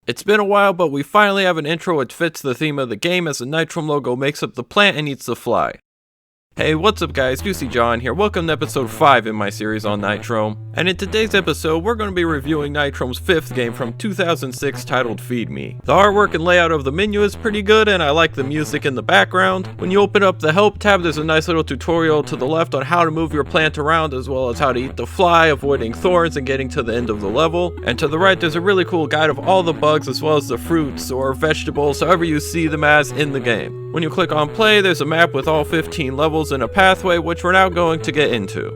It's been a while, but we finally have an intro which fits the theme of the game as the Nitrome logo makes up the plant and eats the fly. Hey, what's up guys, Juicy John here, welcome to episode 5 in my series on Nitrome. And in today's episode, we're going to be reviewing Nitrome's 5th game from 2006 titled Feed Me. The artwork and layout of the menu is pretty good and I like the music in the background. When you open up the help tab, there's a nice little tutorial to the left on how to move your plant around as well as how to eat the fly, avoiding thorns and getting to the end of the level. And to the right, there's a really cool guide of all the bugs as well as the fruits or vegetables, however you see them as in the game. When you click on play, there's a map with all 15 levels and a pathway, which we're now going to get into.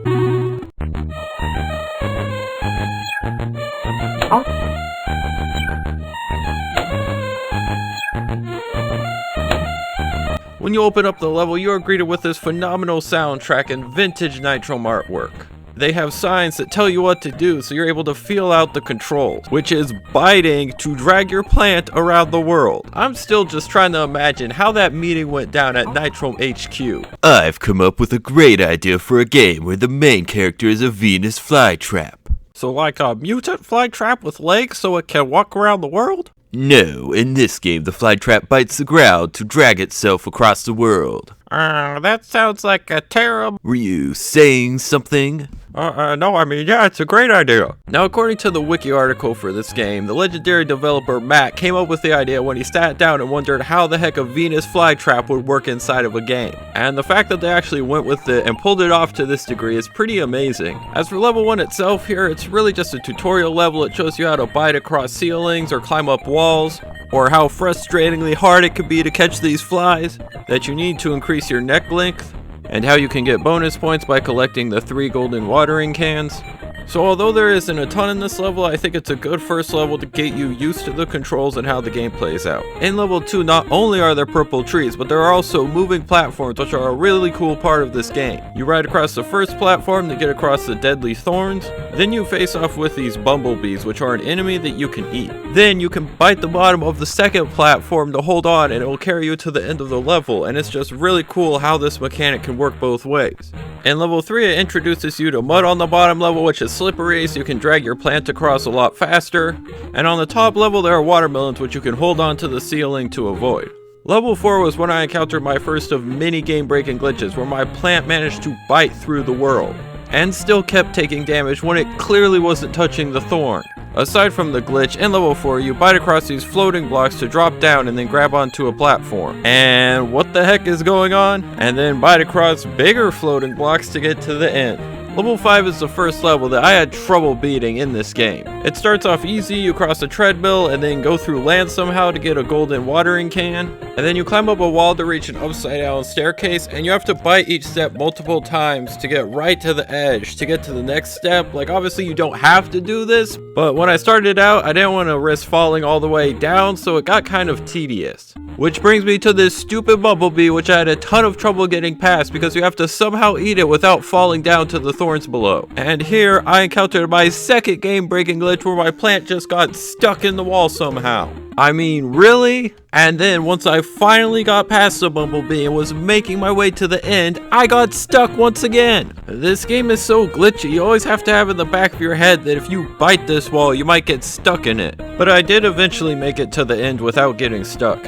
When you open up the level, you are greeted with this phenomenal soundtrack and vintage Nitrome artwork. They have signs that tell you what to do, so you're able to feel out the controls, which is biting to drag your plant around the world. I'm still just trying to imagine how that meeting went down at Nitrome HQ. I've come up with a great idea for a game where the main character is a Venus flytrap. So like a mutant flytrap with legs so it can walk around the world? No, in this game the flytrap bites the ground to drag itself across the world. That sounds like a terrible... Were you saying something? No, I mean, yeah, it's a great idea. Now, according to the wiki article for this game, the legendary developer Matt came up with the idea when he sat down and wondered how the heck a Venus flytrap would work inside of a game. And the fact that they actually went with it and pulled it off to this degree is pretty amazing. As for level 1 itself here, it's really just a tutorial level. It shows you how to bite across ceilings or climb up walls, or how frustratingly hard it could be to catch these flies, that you need to increase your neck length, and how you can get bonus points by collecting the 3 golden watering cans. So although there isn't a ton in this level, I think it's a good first level to get you used to the controls and how the game plays out. In level 2, not only are there purple trees, but there are also moving platforms which are a really cool part of this game. You ride across the first platform to get across the deadly thorns, then you face off with these bumblebees which are an enemy that you can eat. Then you can bite the bottom of the second platform to hold on and it will carry you to the end of the level, and it's just really cool how this mechanic can work both ways. In level 3, it introduces you to mud on the bottom level, which is slippery, so you can drag your plant across a lot faster. And on the top level, there are watermelons, which you can hold on to the ceiling to avoid. Level 4 was when I encountered my first of many game-breaking glitches, where my plant managed to bite through the world, and still kept taking damage when it clearly wasn't touching the thorn. Aside from the glitch, in level 4, you bite across these floating blocks to drop down and then grab onto a platform. And what the heck is going on? And then bite across bigger floating blocks to get to the end. Level 5 is the first level that I had trouble beating in this game. It starts off easy, you cross a treadmill and then go through land somehow to get a golden watering can. And then you climb up a wall to reach an upside down staircase, and you have to bite each step multiple times to get right to the edge to get to the next step. Like, obviously you don't have to do this, but when I started out I didn't want to risk falling all the way down, so it got kind of tedious. Which brings me to this stupid bumblebee, which I had a ton of trouble getting past because you have to somehow eat it without falling down to the thorns below. And here I encountered my second game-breaking glitch where my plant just got stuck in the wall somehow. I mean, really? And then once I finally got past the bumblebee and was making my way to the end, I got stuck once again. This game is so glitchy, you always have to have in the back of your head that if you bite this wall, you might get stuck in it. But I did eventually make it to the end without getting stuck.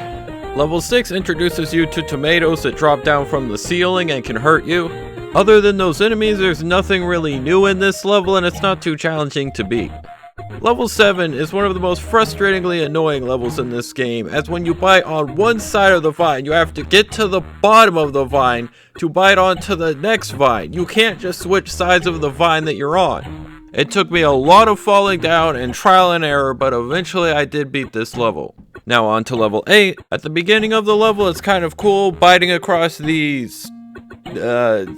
Level 6 introduces you to tomatoes that drop down from the ceiling and can hurt you. Other than those enemies, there's nothing really new in this level and it's not too challenging to beat. Level 7 is one of the most frustratingly annoying levels in this game, as when you bite on one side of the vine, you have to get to the bottom of the vine to bite onto the next vine. You can't just switch sides of the vine that you're on. It took me a lot of falling down and trial and error, but eventually I did beat this level. Now on to level 8. At the beginning of the level, it's kind of cool biting across these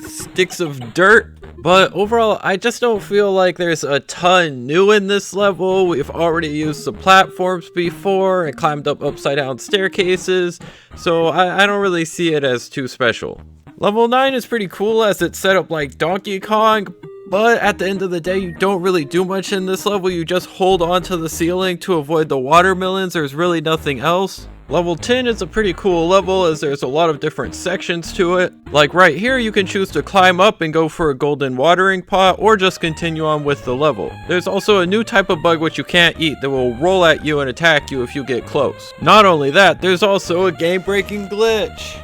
sticks of dirt, but overall I just don't feel like there's a ton new in this level. We've already used the platforms before and climbed up upside down staircases, so I don't really see it as too special. Level 9 is pretty cool as it's set up like Donkey Kong, but at the end of the day you don't really do much in this level. You just hold on to the ceiling to avoid the watermelons. There's really nothing else. Level 10 is a pretty cool level as there's a lot of different sections to it. Like right here, you can choose to climb up and go for a golden watering pot, or just continue on with the level. There's also a new type of bug which you can't eat that will roll at you and attack you if you get close. Not only that, there's also a game-breaking glitch.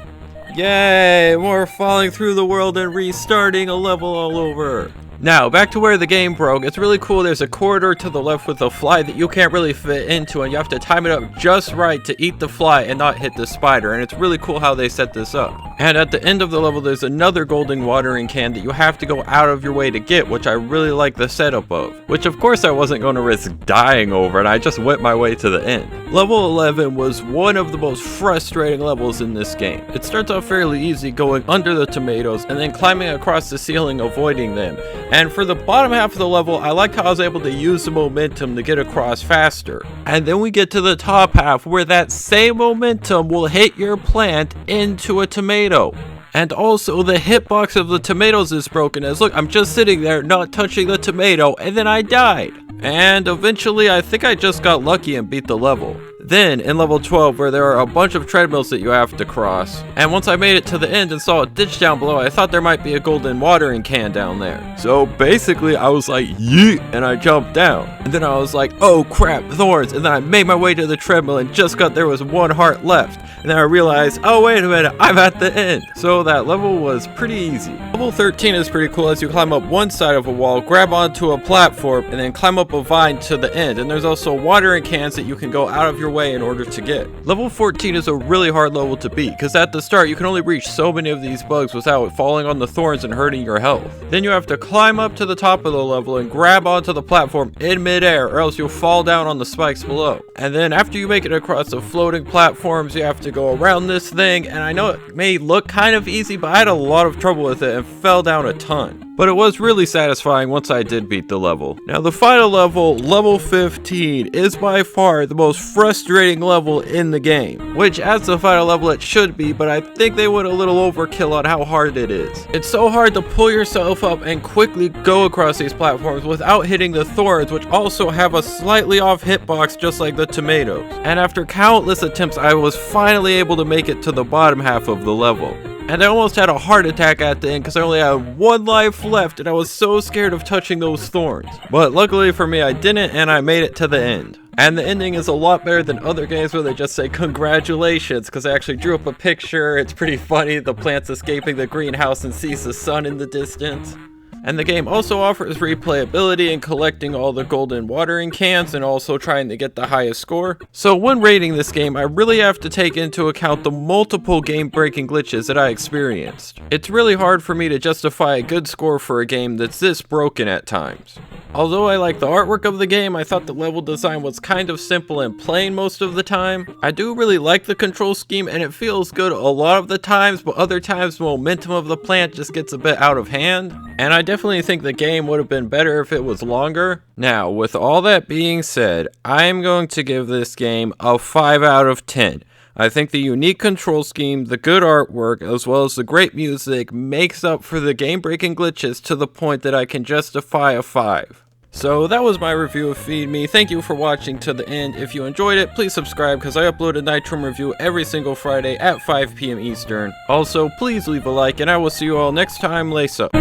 Yay, more falling through the world and restarting a level all over. Now, back to where the game broke. It's really cool. There's a corridor to the left with a fly that you can't really fit into, and you have to time it up just right to eat the fly and not hit the spider, and it's really cool how they set this up. And at the end of the level, there's another golden watering can that you have to go out of your way to get, which I really like the setup of. Which of course I wasn't going to risk dying over, and I just went my way to the end. Level 11 was one of the most frustrating levels in this game. It starts off fairly easy, going under the tomatoes, and then climbing across the ceiling, avoiding them. And for the bottom half of the level, I liked how I was able to use the momentum to get across faster. And then we get to the top half where that same momentum will hit your plant into a tomato. And also the hitbox of the tomatoes is broken, as look, I'm just sitting there not touching the tomato and then I died. And eventually I think I just got lucky and beat the level. Then, in level 12, where there are a bunch of treadmills that you have to cross, and once I made it to the end and saw a ditch down below, I thought there might be a golden watering can down there. So basically, I was like, yeet, and I jumped down. And then I was like, oh crap, thorns, and then I made my way to the treadmill and just got there was one heart left. And then I realized, oh wait a minute, I'm at the end. So that level was pretty easy. Level 13 is pretty cool as you climb up one side of a wall, grab onto a platform, and then climb up a vine to the end. And there's also watering cans that you can go out of your way in order to get. Level 14 is a really hard level to beat because at the start you can only reach so many of these bugs without falling on the thorns and hurting your health. Then you have to climb up to the top of the level and grab onto the platform in midair or else you'll fall down on the spikes below. And then after you make it across the floating platforms, you have to go around this thing, and I know it may look kind of easy, but I had a lot of trouble with it and fell down a ton. But it was really satisfying once I did beat the level. Now the final level, level 15, is by far the most frustrating level in the game. Which as the final level it should be, but I think they went a little overkill on how hard it is. It's so hard to pull yourself up and quickly go across these platforms without hitting the thorns, which also have a slightly off hitbox just like the tomatoes. And after countless attempts, I was finally able to make it to the bottom half of the level. And I almost had a heart attack at the end because I only had one life left and I was so scared of touching those thorns. But luckily for me I didn't, and I made it to the end. And the ending is a lot better than other games where they just say congratulations, because I actually drew up a picture. It's pretty funny, the plant's escaping the greenhouse and sees the sun in the distance. And the game also offers replayability in collecting all the golden watering cans and also trying to get the highest score. So when rating this game, I really have to take into account the multiple game-breaking glitches that I experienced. It's really hard for me to justify a good score for a game that's this broken at times. Although I like the artwork of the game, I thought the level design was kind of simple and plain most of the time. I do really like the control scheme and it feels good a lot of the times, but other times the momentum of the plant just gets a bit out of hand. And I definitely think the game would have been better if it was longer. Now, with all that being said, I'm going to give this game a 5 out of 10. I think the unique control scheme, the good artwork, as well as the great music makes up for the game-breaking glitches to the point that I can justify a 5. So that was my review of Feed Me. Thank you for watching to the end. If you enjoyed it, please subscribe because I upload a Nitrome review every single Friday at 5 PM Eastern. Also, please leave a like and I will see you all next time. Lace up.